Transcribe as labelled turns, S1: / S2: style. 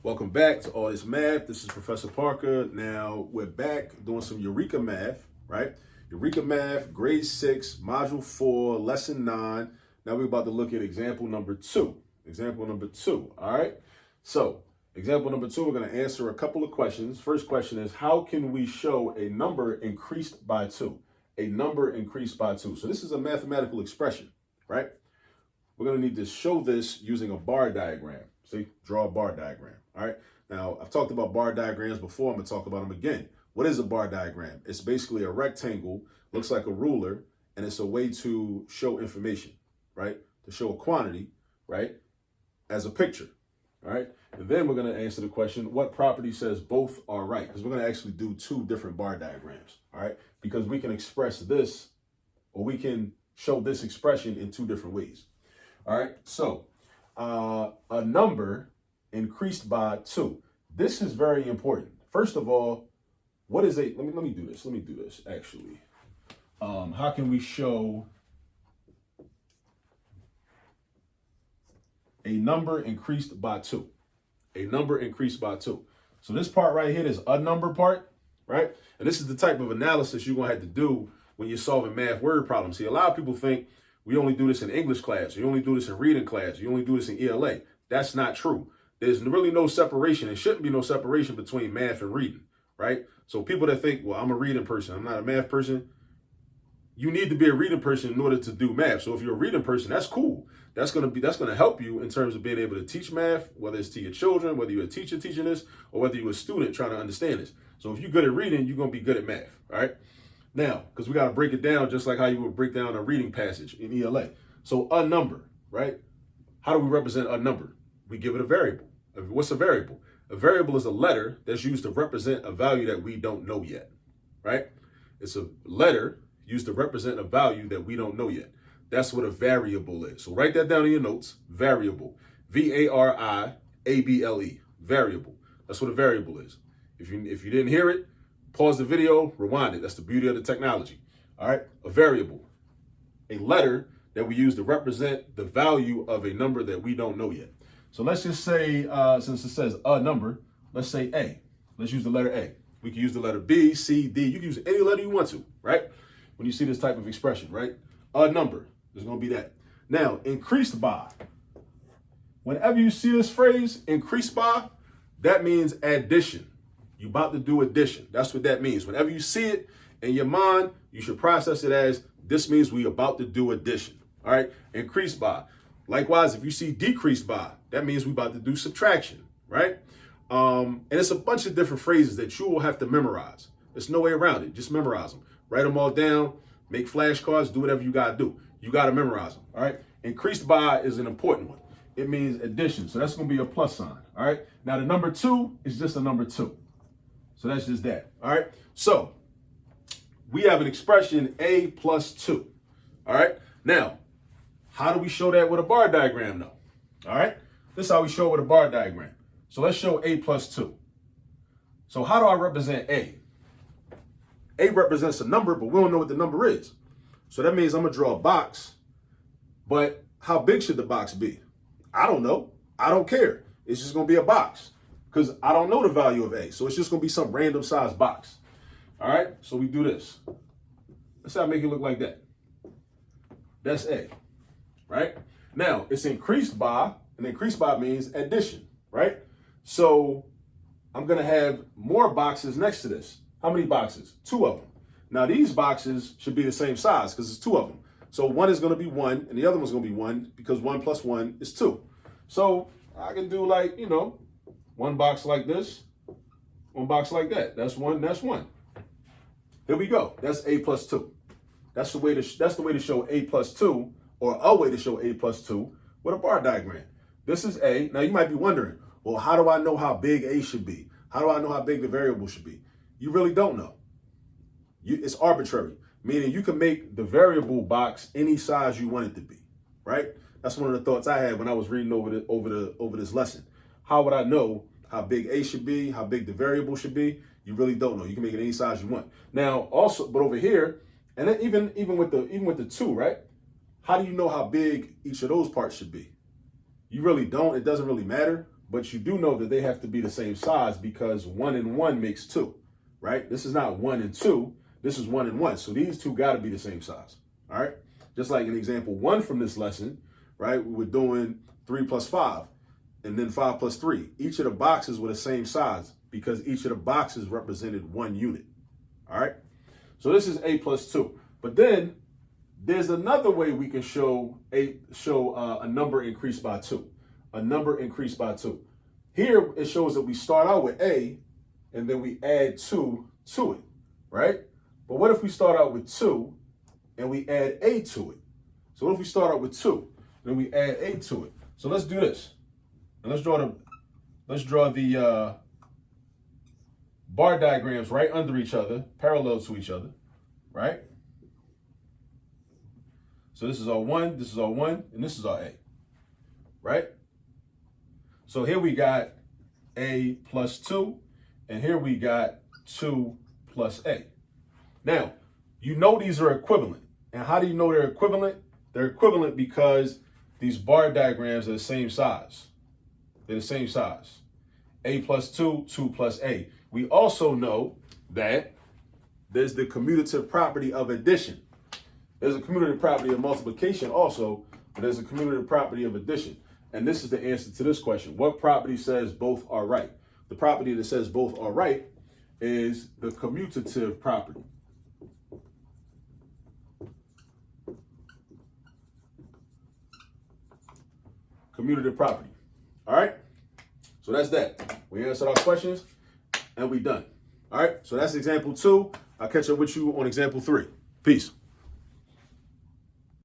S1: Welcome back to All This Math. This is Professor Parker. Now we're back doing some Eureka math, right? Eureka math, grade 6, module 4, lesson 9. Now we're about to look at example number 2. Example number 2, all right? So example number 2, we're going to answer a couple of questions. First question is, how can we show a number increased by 2? A number increased by 2. So this is a mathematical expression, right? We're going to need to show this using a bar diagram. See, draw a bar diagram. All right. Now, I've talked about bar diagrams before. I'm going to talk about them again. What is a bar diagram? It's basically a rectangle, looks like a ruler, and it's a way to show information, right? To show a quantity, right? As a picture. All right. And then we're going to answer the question, what property says both are right? Because we're going to actually do 2 different bar diagrams. All right. Because we can express this, or we can show this expression in 2 different ways. All right. So a number increased by 2. This is very important. First of all, what is let me do this. Let me do this actually. How can we show a number increased by 2? A number increased by 2. So this part right here is a number part, right? And this is the type of analysis you're going to have to do when you're solving math word problems. See, a lot of people think we only do this in English class. You only do this in reading class. You only do this in ELA. That's not true. There's really no separation. There shouldn't be no separation between math and reading, right? So people that think, well, I'm a reading person, I'm not a math person. You need to be a reading person in order to do math. So if you're a reading person, that's cool. That's going to help you in terms of being able to teach math, whether it's to your children, whether you're a teacher teaching this, or whether you're a student trying to understand this. So if you're good at reading, you're going to be good at math, all right? Now, because we got to break it down just like how you would break down a reading passage in ELA. So a number, right? How do we represent a number? We give it a variable. What's a variable? A variable is a letter that's used to represent a value that we don't know yet, right? It's a letter used to represent a value that we don't know yet. That's what a variable is. So write that down in your notes. Variable. V-A-R-I-A-B-L-E. Variable. That's what a variable is. If you didn't hear it, pause the video, rewind it. That's the beauty of the technology. All right. A variable. A letter that we use to represent the value of a number that we don't know yet. So let's just say, since it says a number, let's say A. Let's use the letter A. We can use the letter B, C, D. You can use any letter you want to, right? When you see this type of expression, right? A number is going to be that. Now, increased by. Whenever you see this phrase, increased by, that means addition. You're about to do addition. That's what that means. Whenever you see it in your mind, you should process it as, this means we're about to do addition. All right? Increased by. Likewise, if you see decreased by, that means we're about to do subtraction, right? And it's a bunch of different phrases that you will have to memorize. There's no way around it. Just memorize them. Write them all down. Make flashcards. Do whatever you got to do. You got to memorize them, all right? Increased by is an important one. It means addition. So that's going to be a plus sign, all right? Now, the number 2 is just a number 2. So that's just that, all right? So we have an expression A plus 2, all right? Now, how do we show that with a bar diagram, though? All right? This is how we show it with a bar diagram. So let's show A plus 2. So how do I represent A? A represents a number, but we don't know what the number is. So that means I'm going to draw a box, but how big should the box be? I don't know. I don't care. It's just going to be a box because I don't know the value of A. So it's just going to be some random size box. All right? So we do this. Let's say I make it look like that. That's A. Right? Now, it's increased by, and increased by means addition, right? So I'm going to have more boxes next to this. How many boxes? 2 of them. Now, these boxes should be the same size because it's 2 of them. So one is going to be 1, and the other one's going to be 1 because 1 plus 1 is 2. So I can do like, one box like this, one box like that. That's 1, that's 1. Here we go. That's A plus 2. That's the way to show A plus 2, or a way to show A plus 2 with a bar diagram. This is A. Now you might be wondering, well, how do I know how big A should be? How do I know how big the variable should be? You really don't know. It's arbitrary, meaning you can make the variable box any size you want it to be, right? That's one of the thoughts I had when I was reading over this lesson. How would I know how big A should be, how big the variable should be? You really don't know. You can make it any size you want. Now, also, but over here, and then even with the 2, right? How do you know how big each of those parts should be? You really don't. It doesn't really matter. but you do know that they have to be the same size because 1 and 1 makes 2, right? This is not 1 and 2. This is 1 and 1. So these two got to be the same size, all right? Just like in example 1 from this lesson, right? We were doing 3 plus 5 and then 5 plus 3. Each of the boxes were the same size because each of the boxes represented 1 unit, all right? So this is A plus 2. But then there's another way we can show a number increased by 2. A number increased by 2. Here it shows that we start out with A and then we add 2 to it, right? But what if we start out with 2 and we add A to it? So what if we start out with 2 and we add A to it? So let's do this. And let's draw the bar diagrams right under each other, parallel to each other, right? So this is our 1, this is our 1, and this is our A, right? So here we got A plus 2, and here we got 2 plus A. Now, you know these are equivalent. And how do you know they're equivalent? They're equivalent because these bar diagrams are the same size. They're the same size. A plus 2, 2 plus A. We also know that there's the commutative property of addition. There's a commutative property of multiplication also, but there's a commutative property of addition. And this is the answer to this question. What property says both are right? The property that says both are right is the commutative property. Commutative property. All right? So that's that. We answered our questions and we done. All right? So that's example 2. I'll catch up with you on example 3. Peace.